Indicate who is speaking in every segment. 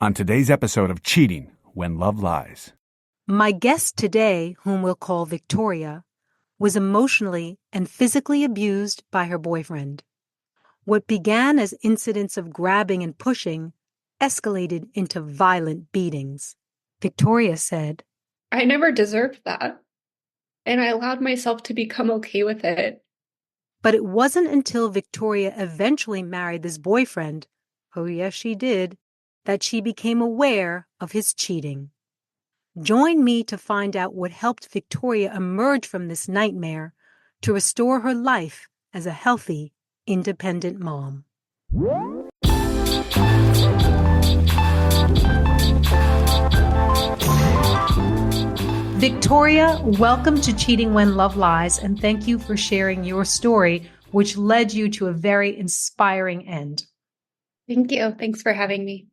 Speaker 1: On today's episode of Cheating When Love Lies.
Speaker 2: My guest today, whom we'll call Victoria, was emotionally and physically abused by her boyfriend. What began as incidents of grabbing and pushing escalated into violent beatings. Victoria said,
Speaker 3: I never deserved that, and I allowed myself to become okay with it.
Speaker 2: But it wasn't until Victoria eventually married this boyfriend, oh yes she did, that she became aware of his cheating. Join me to find out what helped Victoria emerge from this nightmare to restore her life as a healthy, independent mom. Victoria, welcome to Cheating When Love Lies, and thank you for sharing your story, which led you to a very inspiring end.
Speaker 3: Thank you. Thanks for having me.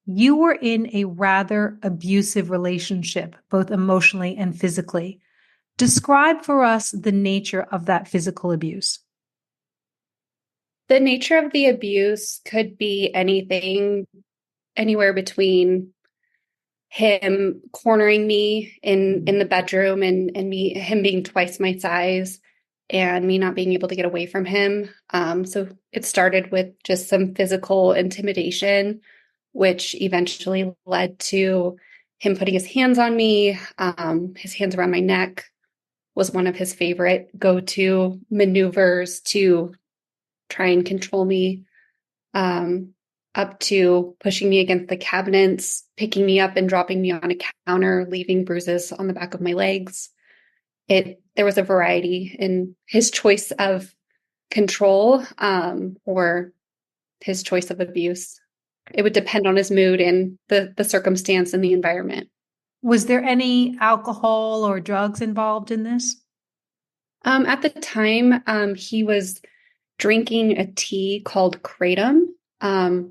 Speaker 2: You were in a rather abusive relationship, both emotionally and physically. Describe for us the nature of that physical abuse.
Speaker 3: The nature of the abuse could be anything, anywhere between him cornering me in the bedroom and him being twice my size and me not being able to get away from him. So it started with just some physical intimidation, which eventually led to him putting his hands on me. His hands around my neck was one of his favorite go-to maneuvers to try and control me, up to pushing me against the cabinets, picking me up and dropping me on a counter, leaving bruises on the back of my legs. There was a variety in his choice of control, or his choice of abuse. It would depend on his mood and the circumstance and the environment.
Speaker 2: Was there any alcohol or drugs involved in this?
Speaker 3: At the time, he was drinking a tea called kratom,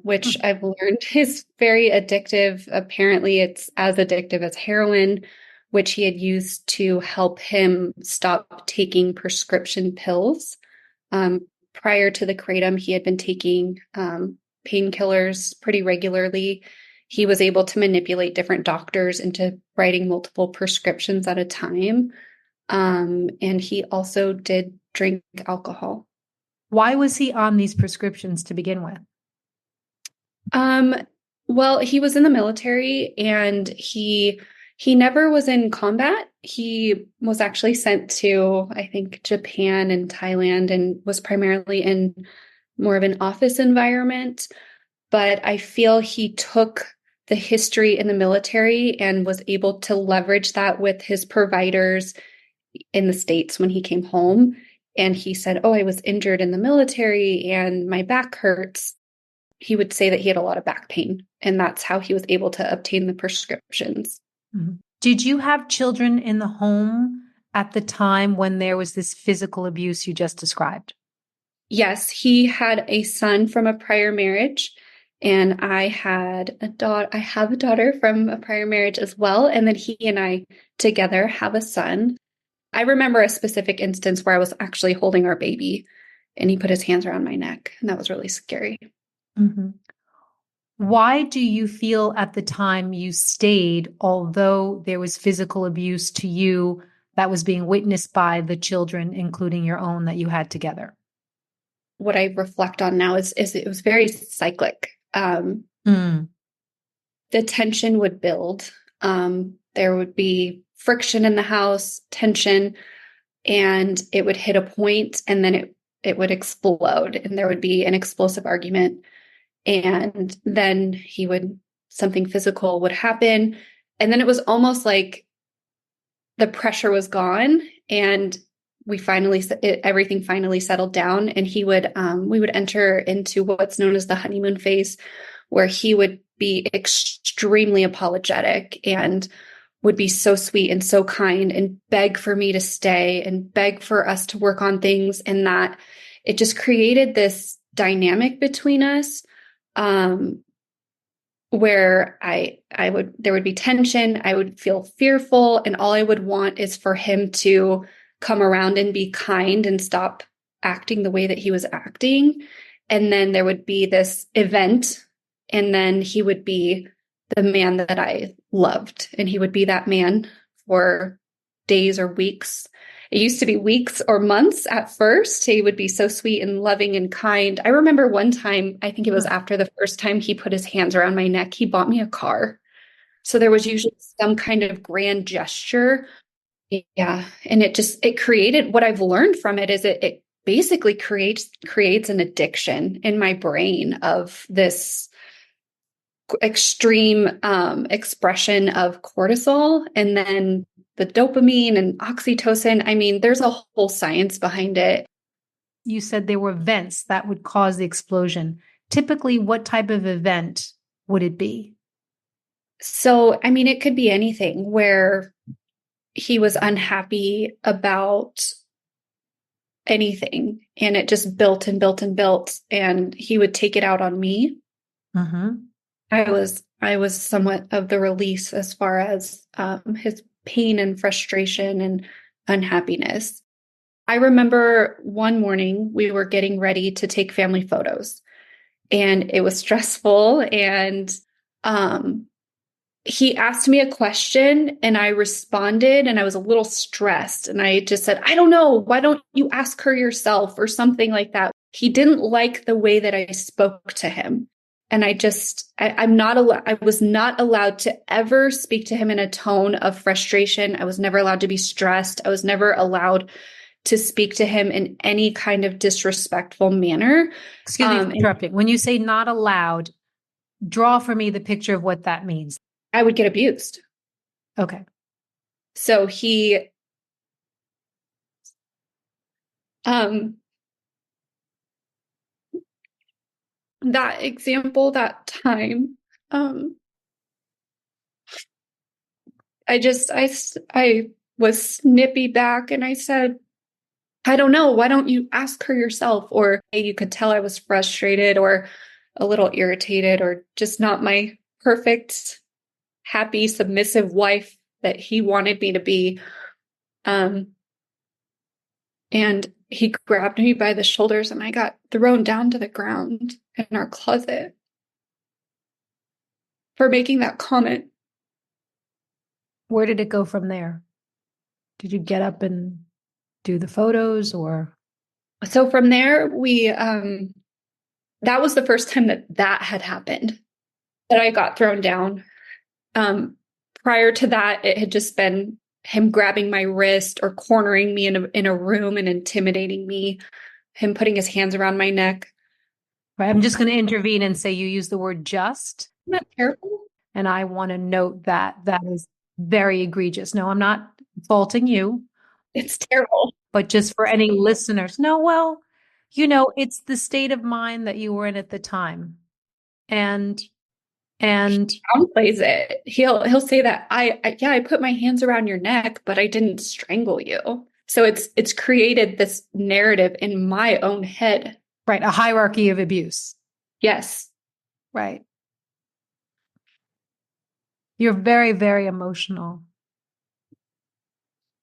Speaker 3: which I've learned is very addictive. Apparently, it's as addictive as heroin, which he had used to help him stop taking prescription pills. Prior to the kratom, he had been taking painkillers pretty regularly. He was able to manipulate different doctors into writing multiple prescriptions at a time. And he also did drink alcohol.
Speaker 2: Why was he on these prescriptions to begin with?
Speaker 3: Well, he was in the military and he never was in combat. He was actually sent to, I think, Japan and Thailand and was primarily in more of an office environment. But I feel he took the history in the military and was able to leverage that with his providers in the States when he came home. And he said, "Oh, I was injured in the military and my back hurts." He would say that he had a lot of back pain, and that's how he was able to obtain the prescriptions.
Speaker 2: Mm-hmm. Did you have children in the home at the time when there was this physical abuse you just described?
Speaker 3: Yes, he had a son from a prior marriage, and I had a daughter. I have a daughter from a prior marriage as well, and then he and I together have a son. I remember a specific instance where I was actually holding our baby, and he put his hands around my neck, and that was really scary.
Speaker 2: Mm-hmm. Why do you feel at the time you stayed, although there was physical abuse to you that was being witnessed by the children, including your own, that you had together?
Speaker 3: What I reflect on now is it was very cyclic. The tension would build. There would be friction in the house, tension, and it would hit a point, and then it would explode, and there would be an explosive argument. And then something physical would happen. And then it was almost like the pressure was gone and everything finally settled down. And we would enter into what's known as the honeymoon phase, where he would be extremely apologetic and would be so sweet and so kind and beg for me to stay and beg for us to work on things. And that it just created this dynamic between us, where there would be tension. I would feel fearful, and all I would want is for him to come around and be kind and stop acting the way that he was acting. And then there would be this event, and then he would be the man that I loved. And he would be that man for days or weeks. It used to be weeks or months at first. He would be so sweet and loving and kind. I remember one time, I think it was after the first time he put his hands around my neck, he bought me a car. So there was usually some kind of grand gesture. Yeah. And it created, what I've learned from it is it basically creates an addiction in my brain of this extreme expression of cortisol, and then the dopamine and oxytocin. I mean, there's a whole science behind it.
Speaker 2: You said there were events that would cause the explosion. Typically, what type of event would it be?
Speaker 3: So, I mean, it could be anything where he was unhappy about anything, and it just built and built and built, and he would take it out on me.
Speaker 2: Mm-hmm.
Speaker 3: I was somewhat of the release as far as his pain and frustration and unhappiness. I remember one morning we were getting ready to take family photos, and it was stressful, and he asked me a question and I responded, and I was a little stressed, and I just said, I don't know, why don't you ask her yourself, or something like that. He didn't like the way that I spoke to him. And I was not allowed to ever speak to him in a tone of frustration. I was never allowed to be stressed. I was never allowed to speak to him in any kind of disrespectful manner.
Speaker 2: Excuse me for interrupting. When you say not allowed, draw for me the picture of what that means.
Speaker 3: I would get abused.
Speaker 2: Okay.
Speaker 3: So he, that example, that time, I was snippy back, and I said, I don't know, why don't you ask her yourself? Or you could tell I was frustrated or a little irritated, or just not my perfect, happy, submissive wife that he wanted me to be. And he grabbed me by the shoulders, and I got thrown down to the ground in our closet for making that comment.
Speaker 2: Where did it go from there? Did you get up and do the photos, or?
Speaker 3: So from there, that was the first time that had happened, that I got thrown down. Prior to that, it had just been him grabbing my wrist or cornering me in a room and intimidating me, him putting his hands around my neck.
Speaker 2: Right. I'm just going to intervene and say you use the word just.
Speaker 3: Isn't that terrible?
Speaker 2: And I want to note that is very egregious. No, I'm not faulting you.
Speaker 3: It's terrible.
Speaker 2: But just for any listeners, no, well, it's the state of mind that you were in at the time. And
Speaker 3: He downplays it. He'll say that I put my hands around your neck, but I didn't strangle you. So it's created this narrative in my own head.
Speaker 2: Right, a hierarchy of abuse.
Speaker 3: Yes.
Speaker 2: Right. You're very, very emotional.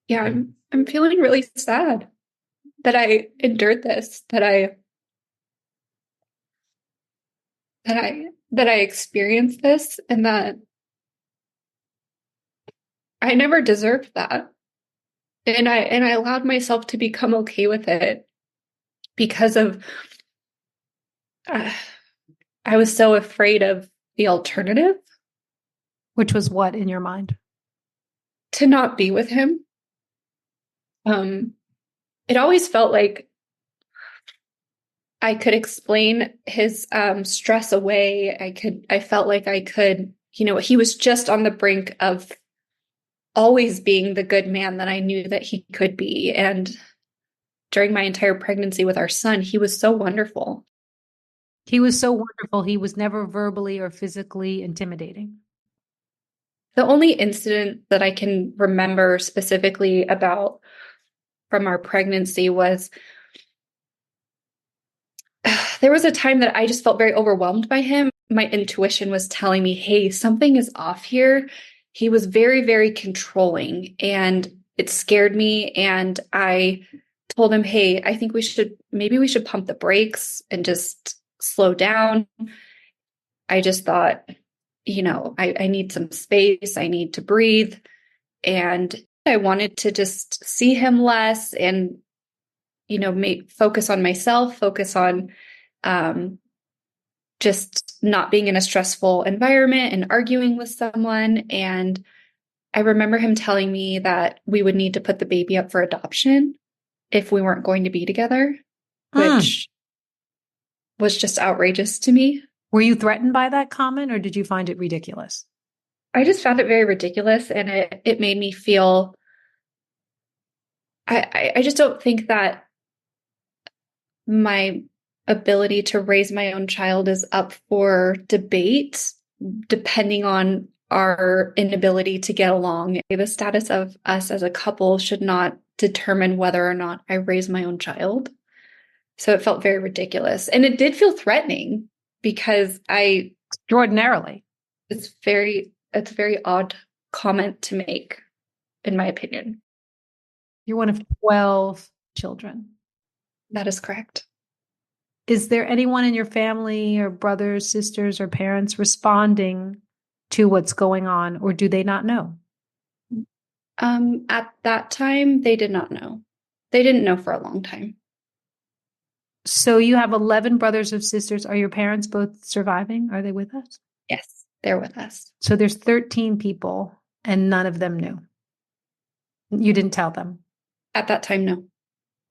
Speaker 3: Yeah, I'm feeling really sad that I endured this, that I experienced this, and that I never deserved that. And I allowed myself to become okay with it because of I was so afraid of the alternative.
Speaker 2: Which was what in your mind?
Speaker 3: To not be with him. It always felt like I could explain his stress away. I felt like I could, he was just on the brink of always being the good man that I knew that he could be. And during my entire pregnancy with our son, he was so wonderful.
Speaker 2: He was so wonderful. He was never verbally or physically intimidating.
Speaker 3: The only incident that I can remember specifically about from our pregnancy was there was a time that I just felt very overwhelmed by him. My intuition was telling me, hey, something is off here. He was very, very controlling, and it scared me. And I told him, hey, I think maybe we should pump the brakes and just slow down. I just thought I need some space. I need to breathe. And I wanted to just see him less and, focus on myself, focus on just not being in a stressful environment and arguing with someone. And I remember him telling me that we would need to put the baby up for adoption if we weren't going to be together, which was just outrageous to me.
Speaker 2: Were you threatened by that comment, or did you find it ridiculous?
Speaker 3: I just found it very ridiculous, and it made me feel, I just don't think that my ability to raise my own child is up for debate, depending on our inability to get along. The status of us as a couple should not determine whether or not I raise my own child. So it felt very ridiculous. And it did feel threatening because
Speaker 2: Extraordinarily.
Speaker 3: it's a very odd comment to make, in my opinion.
Speaker 2: You're one of 12 children.
Speaker 3: That is correct.
Speaker 2: Is there anyone in your family or brothers, sisters, or parents responding to what's going on, or do they not know?
Speaker 3: At that time, they did not know. They didn't know for a long time.
Speaker 2: So you have 11 brothers or sisters. Are your parents both surviving? Are they with us?
Speaker 3: Yes, they're with us.
Speaker 2: So there's 13 people and none of them knew. You didn't tell them.
Speaker 3: At that time, no.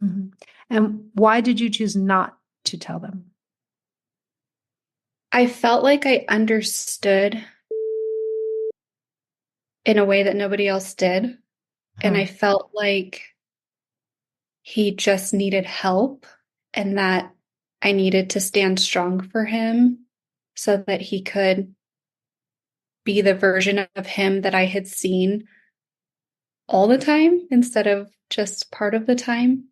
Speaker 2: Mm-hmm. And why did you choose not to tell them?
Speaker 3: I felt like I understood in a way that nobody else did. And I felt like he just needed help and that I needed to stand strong for him so that he could be the version of him that I had seen all the time instead of just part of the time.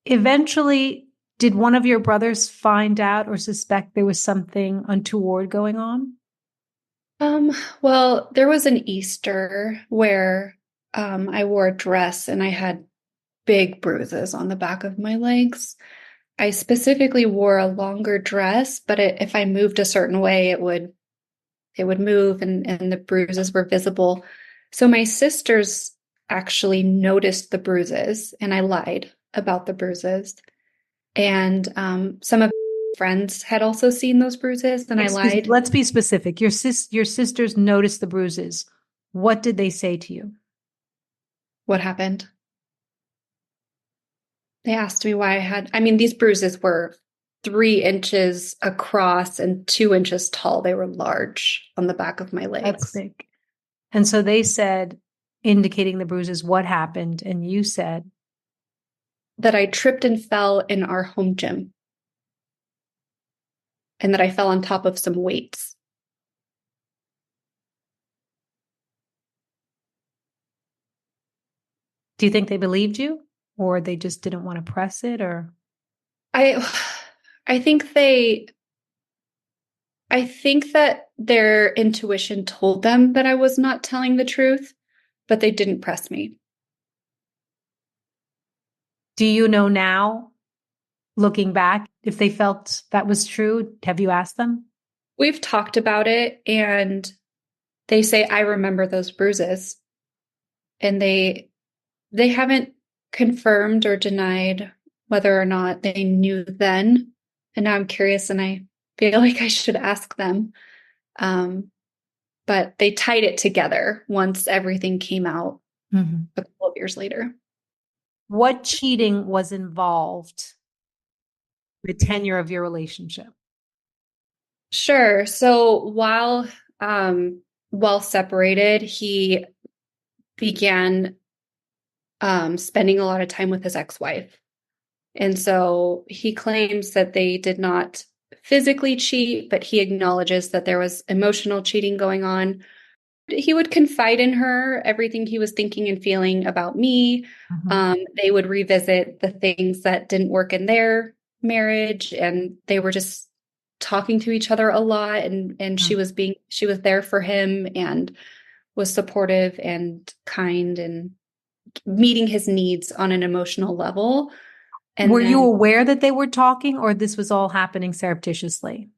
Speaker 2: Eventually, did one of your brothers find out or suspect there was something untoward going on?
Speaker 3: Well, there was an Easter where I wore a dress and I had big bruises on the back of my legs. I specifically wore a longer dress, but if I moved a certain way, it would move and the bruises were visible. So my sisters actually noticed the bruises and I lied about the bruises. And some of my friends had also seen those bruises and I lied.
Speaker 2: Let's be specific. Your sisters noticed the bruises. What did they say to you?
Speaker 3: What happened? They asked me why these bruises were 3 inches across and 2 inches tall. They were large on the back of my legs.
Speaker 2: That's big. And so they said, indicating the bruises, what happened? And you said
Speaker 3: that I tripped and fell in our home gym and that I fell on top of some weights.
Speaker 2: Do you think they believed you or they just didn't want to press it? Or
Speaker 3: I think that their intuition told them that I was not telling the truth, but they didn't press me.
Speaker 2: Do you know now, looking back, if they felt that was true? Have you asked them?
Speaker 3: We've talked about it and they say, I remember those bruises. And they haven't confirmed or denied whether or not they knew then. And now I'm curious and I feel like I should ask them. But they tied it together once everything came out a couple of years later.
Speaker 2: What cheating was involved the tenure of your relationship?
Speaker 3: Sure. So while separated, he began spending a lot of time with his ex-wife. And so he claims that they did not physically cheat, but he acknowledges that there was emotional cheating going on. He would confide in her everything he was thinking and feeling about me. They would revisit the things that didn't work in their marriage, and they were just talking to each other a lot. And she was there for him and was supportive and kind and meeting his needs on an emotional level. And
Speaker 2: were you aware that they were talking, or this was all happening surreptitiously?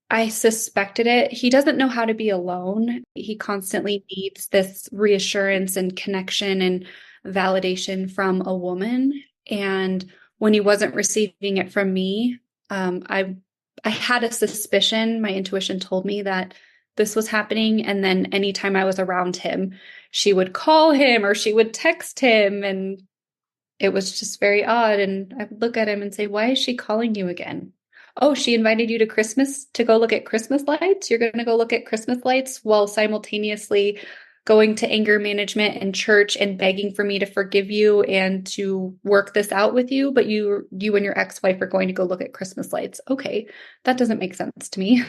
Speaker 3: I suspected it. He doesn't know how to be alone. He constantly needs this reassurance and connection and validation from a woman. And when he wasn't receiving it from me, I had a suspicion. My intuition told me that this was happening. And then anytime I was around him, she would call him or she would text him, and it was just very odd. And I would look at him and say, "Why is she calling you again?" "Oh, she invited you to Christmas to go look at Christmas lights. You're going to go look at Christmas lights while simultaneously going to anger management and church and begging for me to forgive you and to work this out with you. But you and your ex-wife are going to go look at Christmas lights." Okay, that doesn't make sense to me.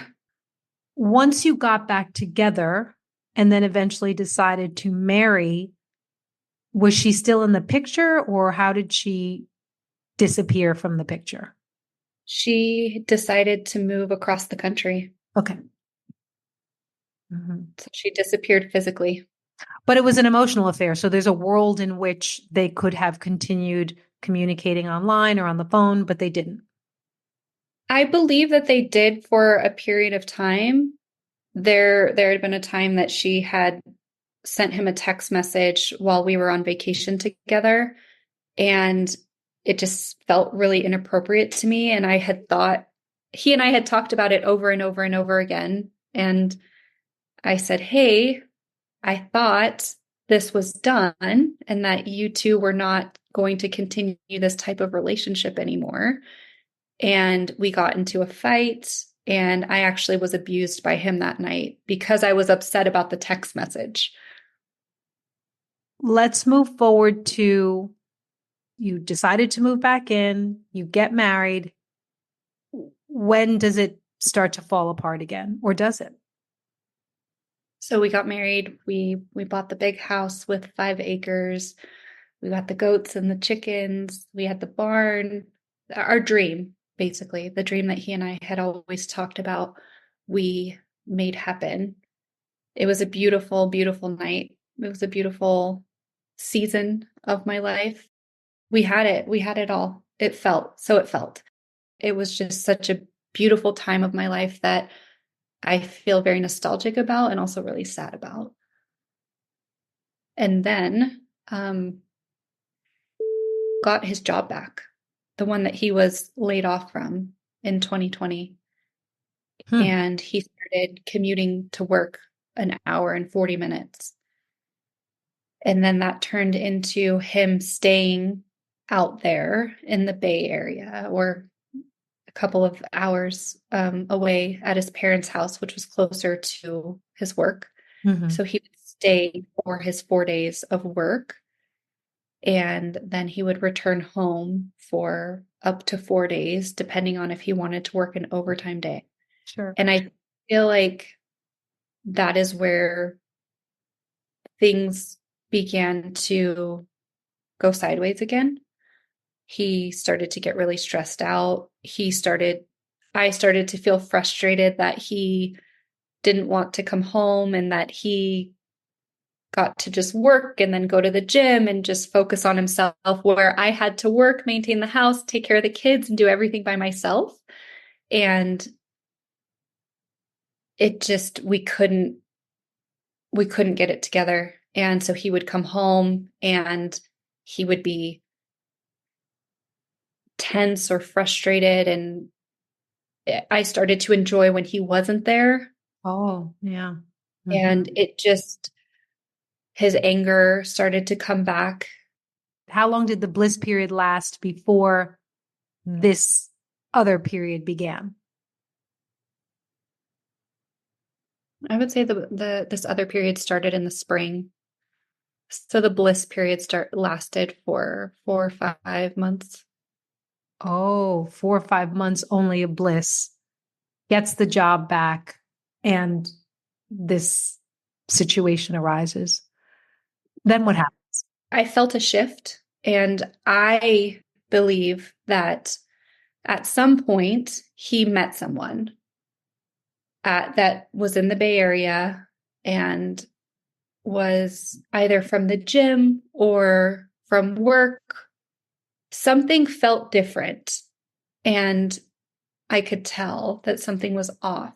Speaker 2: Once you got back together and then eventually decided to marry, was she still in the picture, or how did she disappear from the picture?
Speaker 3: She decided to move across the country.
Speaker 2: Okay. Mm-hmm.
Speaker 3: So she disappeared physically.
Speaker 2: But it was an emotional affair. So there's a world in which they could have continued communicating online or on the phone, but they didn't.
Speaker 3: I believe that they did for a period of time. There had been a time that she had sent him a text message while we were on vacation together, and it just felt really inappropriate to me. And I had thought he and I had talked about it over and over and over again. And I said, "Hey, I thought this was done and that you two were not going to continue this type of relationship anymore." And we got into a fight, and I actually was abused by him that night because I was upset about the text message.
Speaker 2: Let's move forward to you decided to move back in, you get married. When does it start to fall apart again, or does it?
Speaker 3: So we got married. We bought the big house with 5 acres. We got the goats and the chickens. We had the barn. Our dream, basically, the dream that he and I had always talked about, we made happen. It was a beautiful, beautiful night. It was a beautiful season of my life. We had it. We had it all. It felt. It was just such a beautiful time of my life that I feel very nostalgic about and also really sad about. And then got his job back, the one that he was laid off from in 2020. And he started commuting to work an hour and 40 minutes. And then that turned into him staying out there in the Bay Area, or a couple of hours away at his parents' house, which was closer to his work.
Speaker 2: Mm-hmm.
Speaker 3: So he would stay for his 4 days of work, and then he would return home for up to 4 days, depending on if he wanted to work an overtime day.
Speaker 2: Sure.
Speaker 3: And I feel like that is where things began to go sideways again. He started to get really stressed out. I started to feel frustrated that he didn't want to come home and that he got to just work and then go to the gym and just focus on himself, where I had to work, maintain the house, take care of the kids, and do everything by myself. And it just, we couldn't get it together. And so he would come home and he would be tense or frustrated, and I started to enjoy when he wasn't there.
Speaker 2: Oh, yeah. Mm-hmm.
Speaker 3: And it just, his anger started to come back.
Speaker 2: How long did the bliss period last before this other period began?
Speaker 3: I would say this other period started in the spring. So the bliss period lasted for 4 or 5 months.
Speaker 2: Oh, 4 or 5 months only of bliss, gets the job back, and this situation arises. Then what happens?
Speaker 3: I felt a shift, and I believe that at some point he met someone that was in the Bay Area and was either from the gym or from work. Something felt different. And I could tell that something was off.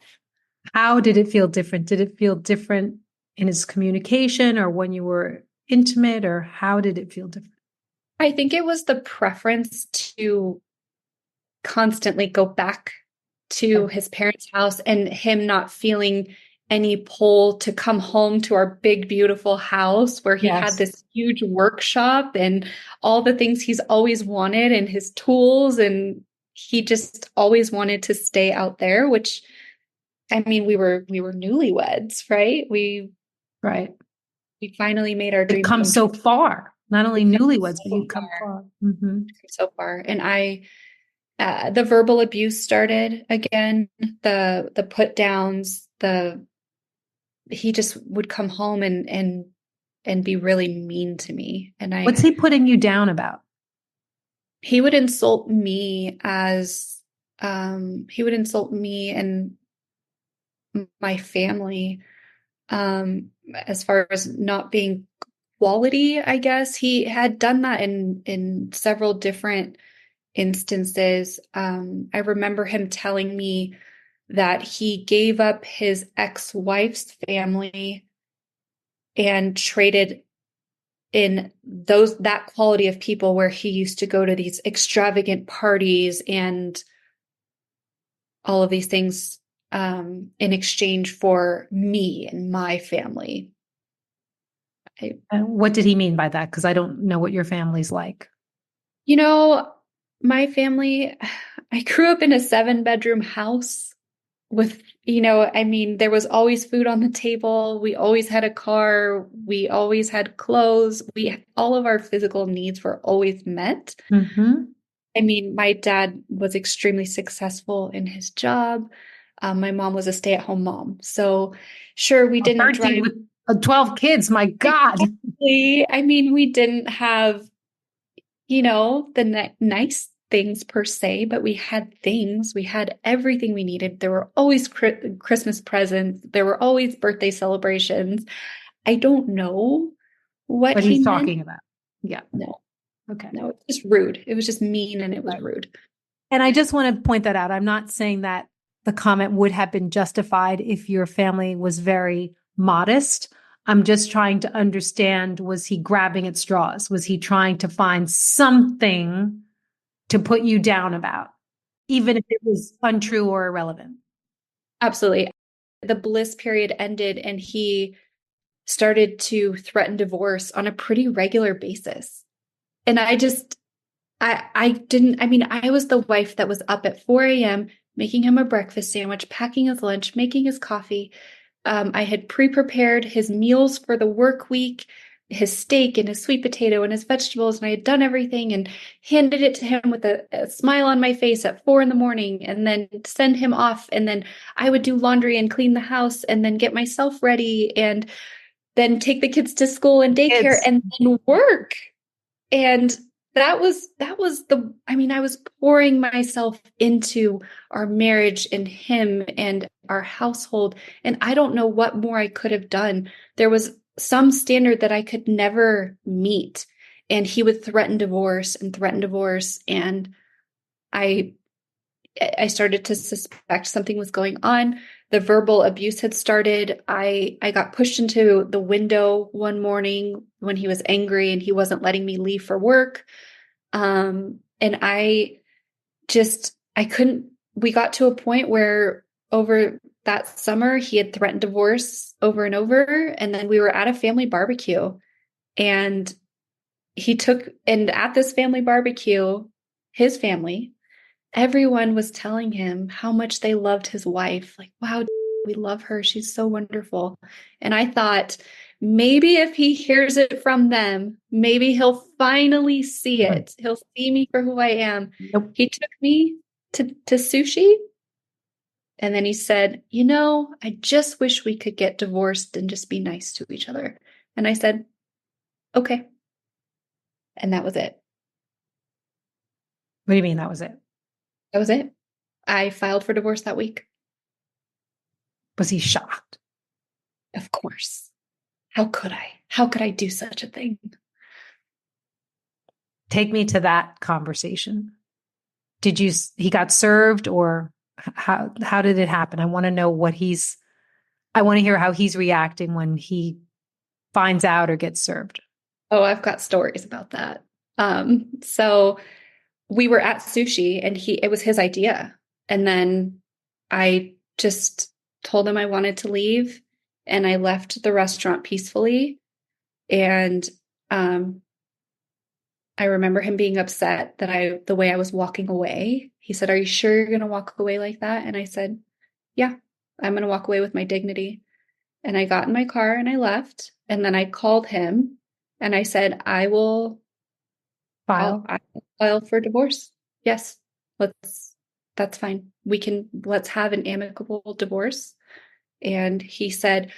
Speaker 2: How did it feel different? Did it feel different in his communication or when you were intimate, or how did it feel different?
Speaker 3: I think it was the preference to constantly go back to his parents' house and him not feeling any pull to come home to our big, beautiful house where he had
Speaker 2: Yes.
Speaker 3: this huge workshop and all the things he's always wanted and his tools. And he just always wanted to stay out there, which I mean, we were newlyweds, right?
Speaker 2: Right.
Speaker 3: We finally made our
Speaker 2: You've
Speaker 3: dream
Speaker 2: come
Speaker 3: come true.
Speaker 2: so far, not only
Speaker 3: We've come
Speaker 2: newlyweds, but
Speaker 3: so
Speaker 2: you've come
Speaker 3: far,
Speaker 2: far. Mm-hmm.
Speaker 3: so far. And the verbal abuse started again, the put downs, he just would come home and be really mean to me. And
Speaker 2: What's he putting you down about?
Speaker 3: he would insult me he would insult me and my family, as far as not being quality, I guess. He had done that in several different instances. I remember him telling me that he gave up his ex-wife's family and traded in that quality of people, where he used to go to these extravagant parties and all of these things, in exchange for me and my family.
Speaker 2: What did he mean by that? Because I don't know what your family's like.
Speaker 3: You know, my family, I grew up in a 7-bedroom house with, I mean, there was always food on the table. We always had a car. We always had clothes. All of our physical needs were always met.
Speaker 2: Mm-hmm.
Speaker 3: I mean, my dad was extremely successful in his job. My mom was a stay-at-home mom. So sure, we didn't
Speaker 2: 13
Speaker 3: drive.
Speaker 2: with 12 kids. My God.
Speaker 3: Exactly. I mean, we didn't have, the nice things per se, but we had things. We had everything we needed. There were always Christmas presents. There were always birthday celebrations. I don't know what
Speaker 2: What
Speaker 3: he
Speaker 2: he's
Speaker 3: meant.
Speaker 2: talking about. Yeah.
Speaker 3: No,
Speaker 2: Okay.
Speaker 3: no, it's just rude. It was just mean and it was
Speaker 2: Right.
Speaker 3: rude.
Speaker 2: And I just want to point that out. I'm not saying that the comment would have been justified if your family was very modest. I'm just trying to understand, was he grabbing at straws? Was he trying to find something to put you down about, even if it was untrue or irrelevant?
Speaker 3: Absolutely. The bliss period ended and he started to threaten divorce on a pretty regular basis. And I didn't, I mean, I was the wife that was up at 4 a.m. making him a breakfast sandwich, packing his lunch, making his coffee. I had pre-prepared his meals for the work week, his steak and his sweet potato and his vegetables, and I had done everything and handed it to him with a smile on my face at 4 a.m. and then send him off. And then I would do laundry and clean the house and then get myself ready and then take the kids to school and daycare
Speaker 2: Kids.
Speaker 3: and then work. And I mean, I was pouring myself into our marriage and him and our household. And I don't know what more I could have done. There was some standard that I could never meet. And he would threaten divorce and threaten divorce. And I I started to suspect something was going on. The verbal abuse had started. I got pushed into the window one morning when he was angry and he wasn't letting me leave for work. And I couldn't, we got to a point where over that summer, he had threatened divorce over and over. And then we were at a family barbecue and and at this family barbecue, his family, everyone was telling him how much they loved his wife. Like, wow, we love her. She's so wonderful. And I thought, maybe if he hears it from them, maybe he'll finally see it. He'll see me for who I am.
Speaker 2: Nope.
Speaker 3: He took me to sushi. And then he said, I just wish we could get divorced and just be nice to each other. And I said, okay. And that was it.
Speaker 2: What do you mean that was it?
Speaker 3: That was it. I filed for divorce that week.
Speaker 2: Was he shocked?
Speaker 3: Of course. How could I? How could I do such a thing?
Speaker 2: Take me to that conversation. He got served or? How did it happen? I want to know I want to hear how he's reacting when he finds out or gets served.
Speaker 3: Oh, I've got stories about that. So we were at sushi and it was his idea. And then I just told him I wanted to leave and I left the restaurant peacefully. And um, I remember him being upset that the way I was walking away. He said, "Are you sure you're going to walk away like that?" And I said, "Yeah, I'm going to walk away with my dignity." And I got in my car and I left. And then I called him and I said,
Speaker 2: File.
Speaker 3: I'll file for divorce. Yes, that's fine. Let's have an amicable divorce. And he said,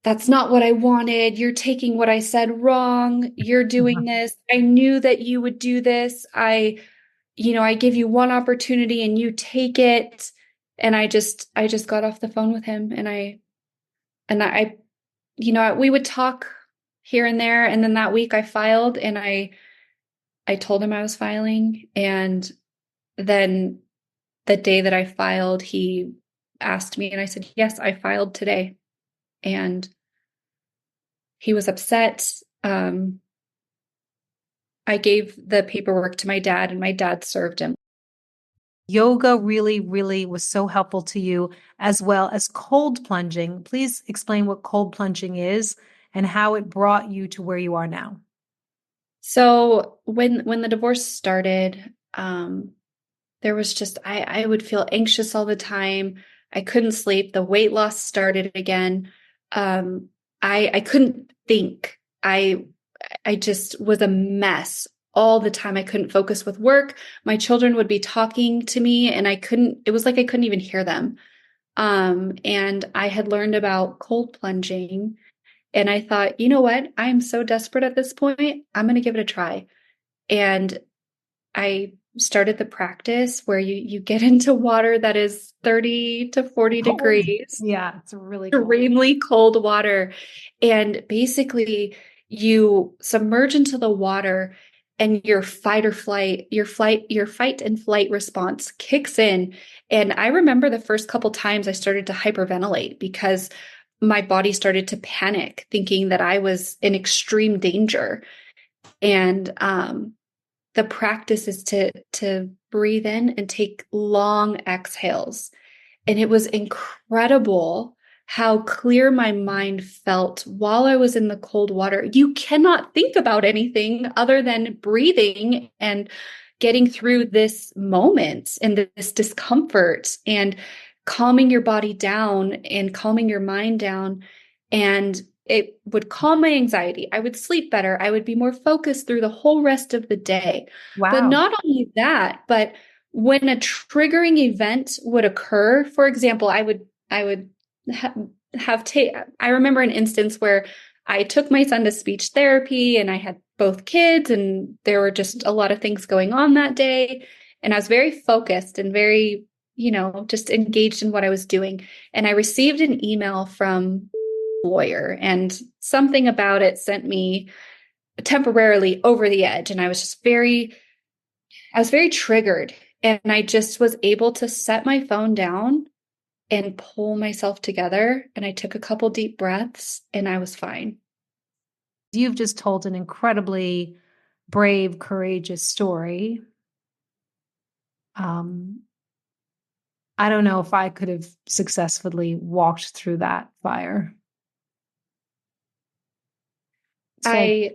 Speaker 3: "That's not what I wanted. You're taking what I said wrong. You're doing this. I knew that you would do this. I give you one opportunity and you take it." And I just got off the phone with him and we would talk here and there. And then that week I filed and I told him I was filing. And then the day that I filed, he asked me and I said, "Yes, I filed today." And he was upset. I gave the paperwork to my dad and my dad served him.
Speaker 2: Yoga really, really was so helpful to you, as well as cold plunging. Please explain what cold plunging is and how it brought you to where you are now.
Speaker 3: So when the divorce started, there was just I would feel anxious all the time. I couldn't sleep. The weight loss started again. Um, I couldn't think. I just was a mess all the time. I couldn't focus with work. My children would be talking to me and it was like I couldn't even hear them. And I had learned about cold plunging and I thought, you know what? I'm so desperate at this point. I'm going to give it a try. And I started the practice where you get into water that is 30 to 40
Speaker 2: Cold.
Speaker 3: degrees,
Speaker 2: Yeah, it's really cold.
Speaker 3: extremely cold water. And basically you submerge into the water and your fight and flight response kicks in. And I remember the first couple times I started to hyperventilate because my body started to panic, thinking that I was in extreme danger. And the practice is to breathe in and take long exhales. And it was incredible how clear my mind felt while I was in the cold water. You cannot think about anything other than breathing and getting through this moment and this discomfort and calming your body down and calming your mind down. And it would calm my anxiety. I would sleep better. I would be more focused through the whole rest of the day. But
Speaker 2: Wow.
Speaker 3: not only that, but when a triggering event would occur, for example, I would ha- have I remember an instance where I took my son to speech therapy and I had both kids and there were just a lot of things going on that day and I was very focused and very, just engaged in what I was doing. And I received an email from a lawyer and something about it sent me temporarily over the edge and I was very triggered and I just was able to set my phone down and pull myself together. And I took a couple deep breaths and I was fine.
Speaker 2: You've just told an incredibly brave, courageous story. Um, I don't know if I could have successfully walked through that fire. So
Speaker 3: I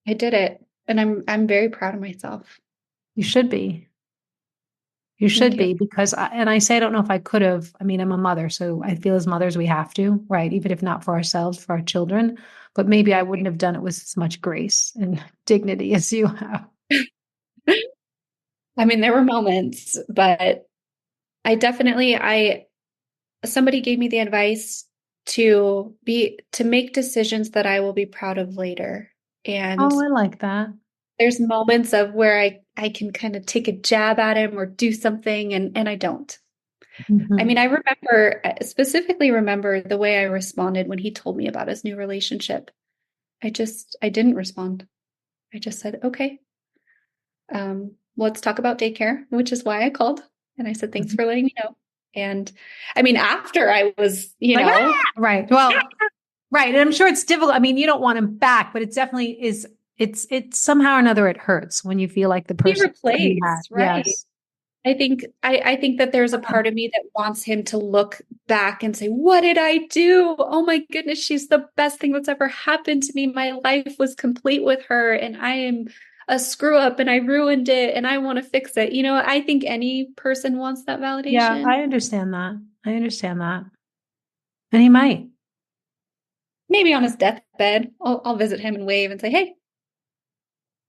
Speaker 3: I did it and I'm very proud of myself.
Speaker 2: you should be. You
Speaker 3: Thank
Speaker 2: should
Speaker 3: you.
Speaker 2: be because and I say I don't know if I could have. I mean, I'm a mother, so I feel as mothers we have to, right? Even if not for ourselves, for our children. But maybe I wouldn't have done it with as much grace and dignity as you have.
Speaker 3: I mean, there were moments, but I somebody gave me the advice to make decisions that I will be proud of later. And
Speaker 2: Oh, I like that.
Speaker 3: there's moments of where I can kind of take a jab at him or do something and I don't. I
Speaker 2: Mhm.
Speaker 3: mean, I specifically remember the way I responded when he told me about his new relationship. I didn't respond. I just said, okay, let's talk about daycare, which is why I called. And I said, thanks for letting me know. And I mean, after I was,
Speaker 2: right. Well, right. And I'm sure it's difficult. I mean, you don't want him back, but it definitely is. It's somehow or another, it hurts when you feel like the
Speaker 3: be
Speaker 2: person you had.
Speaker 3: replaced, right?
Speaker 2: Yes.
Speaker 3: I think that there's a part of me that wants him to look back and say, what did I do? Oh my goodness, she's the best thing that's ever happened to me. My life was complete with her, and I am a screw up and I ruined it and I want to fix it. I think any person wants that validation.
Speaker 2: Yeah, I understand that. And he might.
Speaker 3: Maybe on his deathbed, I'll visit him and wave and say, hey,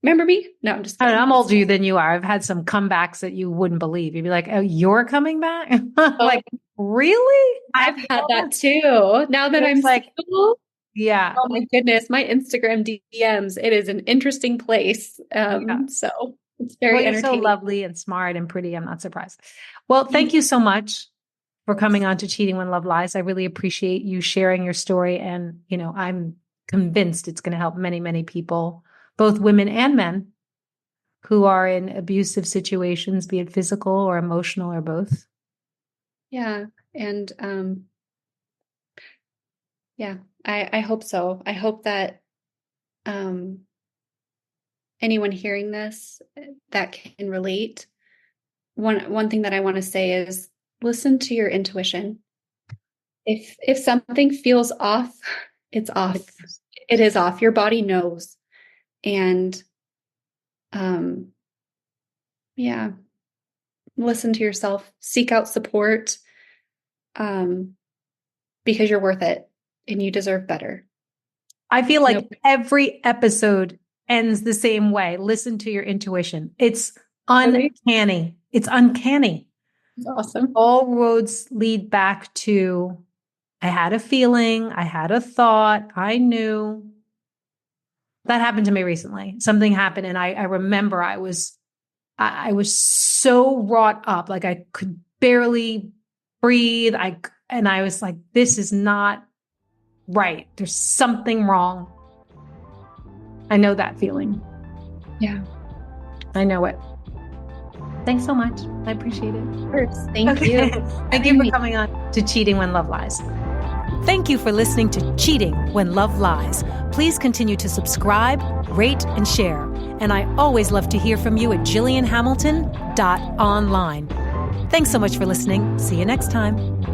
Speaker 3: remember me? No, I'm just kidding.
Speaker 2: I'm older than you are. I've had some comebacks that you wouldn't believe. You'd be like, oh, you're coming back? Like, really?
Speaker 3: I've had that too. Now that I'm
Speaker 2: like,
Speaker 3: single,
Speaker 2: yeah.
Speaker 3: Oh my goodness, my Instagram DMs, it is an interesting place. So it's very
Speaker 2: you're so
Speaker 3: entertaining.
Speaker 2: lovely and smart and pretty. I'm not surprised. Well, thank you so much for coming on to Cheating When Love Lies. I really appreciate you sharing your story. And, I'm convinced it's going to help many, many people, both women and men, who are in abusive situations, be it physical or emotional or both.
Speaker 3: Yeah. And I hope so. I hope that anyone hearing this that can relate. One thing that I want to say is listen to your intuition. If something feels off, it's off. It is off. Your body knows. And listen to yourself, seek out support, because you're worth it and you deserve better.
Speaker 2: I feel like every episode ends the same way. Listen to your intuition. It's uncanny. It's uncanny.
Speaker 3: It's awesome.
Speaker 2: All roads lead back to, I had a feeling, I had a thought, I knew. That happened to me recently. Something happened, and I remember I was so wrought up, like I could barely breathe. I was like, this is not right. There's something wrong. I know that feeling.
Speaker 3: Yeah.
Speaker 2: I know it. Thanks so much. I appreciate it.
Speaker 3: Of course. Thank you.
Speaker 2: Thank you for coming on to Cheating When Love Lies. Thank you for listening to Cheating When Love Lies. Please continue to subscribe, rate, and share. And I always love to hear from you at jillianhamilton.online. Thanks so much for listening. See you next time.